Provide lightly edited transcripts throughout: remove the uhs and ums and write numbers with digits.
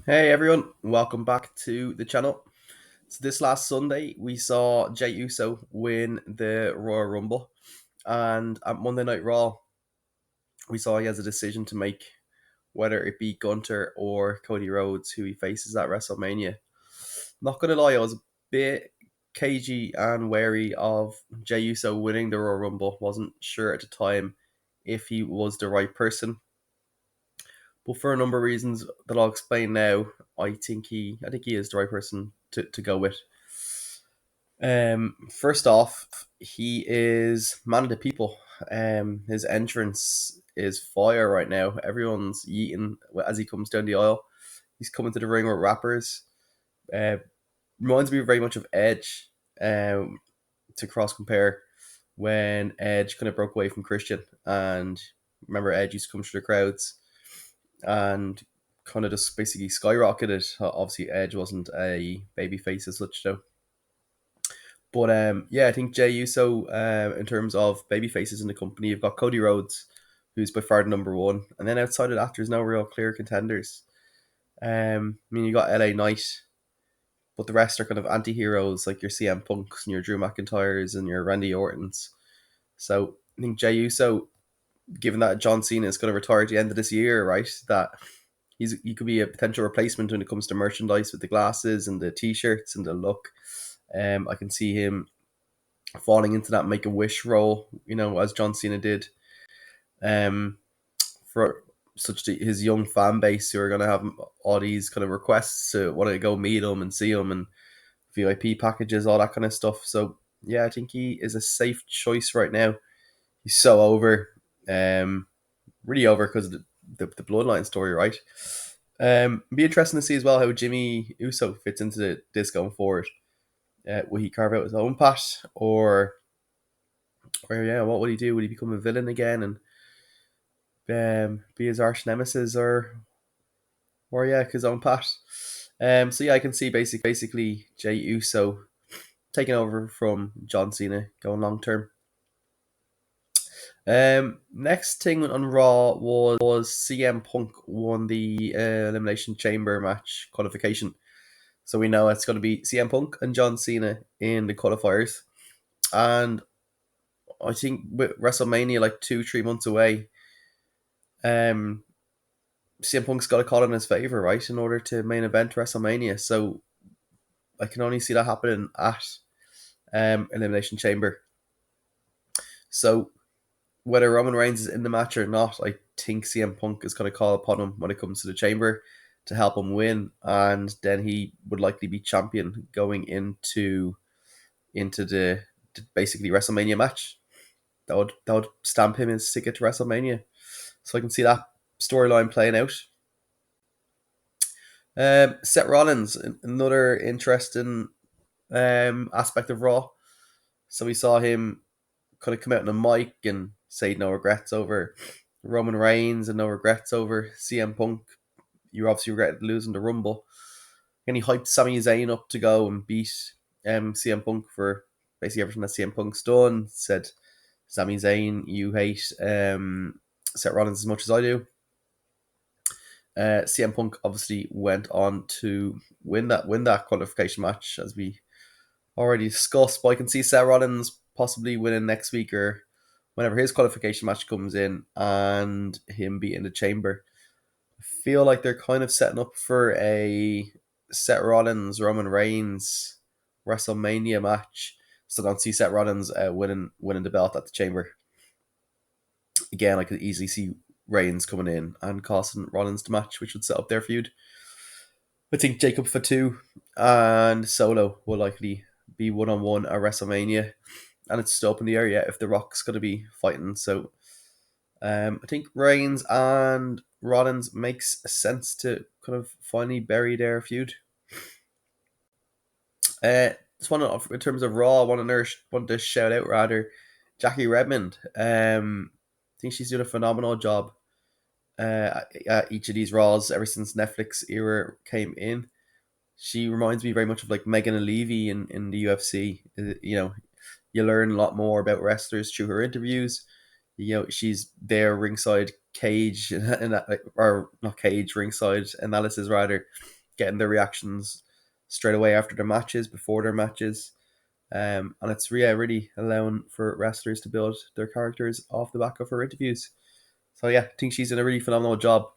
Hey everyone, welcome back to the channel. So this last Sunday we saw Jey Uso win the Royal Rumble, and at Monday Night Raw we saw he has a decision to make whether it be Gunter or Cody Rhodes who he faces at WrestleMania. Not gonna lie, I was a bit cagey and wary of Jey Uso winning the Royal Rumble. Wasn't sure at the time if he was the right person, but for a number of reasons that I'll explain now, I think he is the right person to go with. First off, he is man of the people. His entrance is fire right now. Everyone's eating as he comes down the aisle. He's coming to the ring with rappers. Uh, Reminds me very much of Edge. To cross compare when Edge kind of broke away from Christian, and remember Edge used to come through the crowds and kind of just basically skyrocketed. Obviously, Edge wasn't a babyface as such, though. But yeah, I think Jey Uso, in terms of baby faces in the company, you've got Cody Rhodes, who's by far the number one, and then outside of that, there's no real clear contenders. I mean, you got LA Knight, but the rest are kind of anti-heroes like your CM Punks and your Drew McIntyres and your Randy Ortons. So I think Jey Uso, given that John Cena is going to retire at the end of this year, right? That he could be a potential replacement when it comes to merchandise with the glasses and the t-shirts and the look. I can see him falling into that Make a Wish role, as John Cena did, um, for his young fan base who are going to have all these kind of requests to want to go meet him and see him and VIP packages, all that kind of stuff. So yeah, I think he is a safe choice right now. He's so over, really over because of the bloodline story, right? Be interesting to see as well how Jimmy Uso fits into this going forward. Will he carve out his own path, or yeah, what would he do? Would he become a villain again and be his arch nemesis, or yeah, his own path? So yeah, I can see basically Jey Uso taking over from John Cena going long term. Next thing on Raw was CM Punk won the Elimination Chamber match qualification. So we know it's going to be CM Punk and John Cena in the qualifiers. And I think with WrestleMania like 2-3 months away, um, CM Punk's got to call in his favor, right, in order to main event WrestleMania. So I can only see that happening at Elimination Chamber. So whether Roman Reigns is in the match or not, I think CM Punk is going to call upon him when it comes to the Chamber to help him win, and then he would likely be champion going into the basically WrestleMania match. That would stamp him as ticket to WrestleMania. So I can see that storyline playing out. Seth Rollins, another interesting aspect of Raw. So we saw him kind of come out on a mic and say no regrets over Roman Reigns and no regrets over CM Punk. You obviously regretted losing the Rumble. And he hyped Sami Zayn up to go and beat CM Punk for basically everything that CM Punk's done. Said, Sami Zayn, you hate Seth Rollins as much as I do. CM Punk obviously went on to win that qualification match, as we already discussed. But I can see Seth Rollins possibly winning next week or whenever his qualification match comes in, and him beating the Chamber. I feel like they're kind of setting up for a Seth Rollins Roman Reigns WrestleMania match. So I don't see Seth Rollins winning the belt at the Chamber. Again, I could easily see Reigns coming in and costing Rollins the match, which would set up their feud. I think Jacob Fatu and Solo will likely be one-on-one at WrestleMania, and it's still up in the air yet if The Rock's going to be fighting. So I think Reigns and Rollins makes sense to kind of finally bury their feud. Just want to, in terms of Raw, I want to shout out rather Jackieredmond. I think she's doing a phenomenal job at each of these Raws ever since Netflix era came in. She reminds me very much of like Megan Levy in the UFC. You learn a lot more about wrestlers through her interviews. She's there ringside cage or not cage ringside analysis rather, getting their reactions straight away after their matches, before their matches. And it's really allowing for wrestlers to build their characters off the back of her interviews. So yeah, I think she's done a really phenomenal job.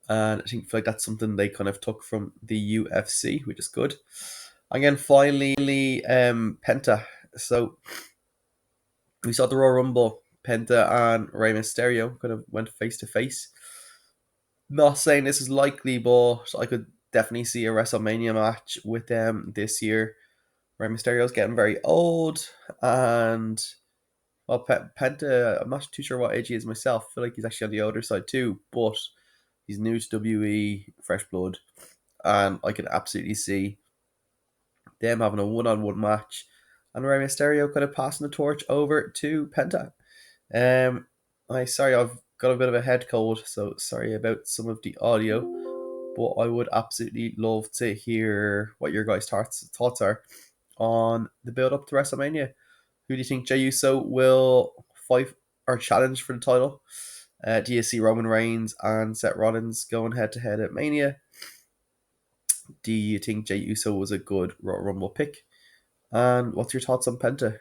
And I think feel like that's something they kind of took from the UFC, which is good. Again, finally, Penta. So we saw the Royal Rumble. Penta and Rey Mysterio kind of went face to face. Not saying this is likely, but I could definitely see a WrestleMania match with them this year. Rey Mysterio's getting very old, and well, Penta, I'm not too sure what age he is myself. I feel like he's actually on the older side too, but he's new to WWE, fresh blood, and I can absolutely see them having a one-on-one match, and Rey Mysterio kind of passing the torch over to Penta. I've got a bit of a head cold, so sorry about some of the audio, but I would absolutely love to hear what your guys' thoughts are on the build up to WrestleMania. Who do you think Jey Uso will fight or challenge for the title? Do you see Roman Reigns and Seth Rollins going head to head at Mania? Do you think Jey Uso was a good Royal Rumble pick? And what's your thoughts on Penta?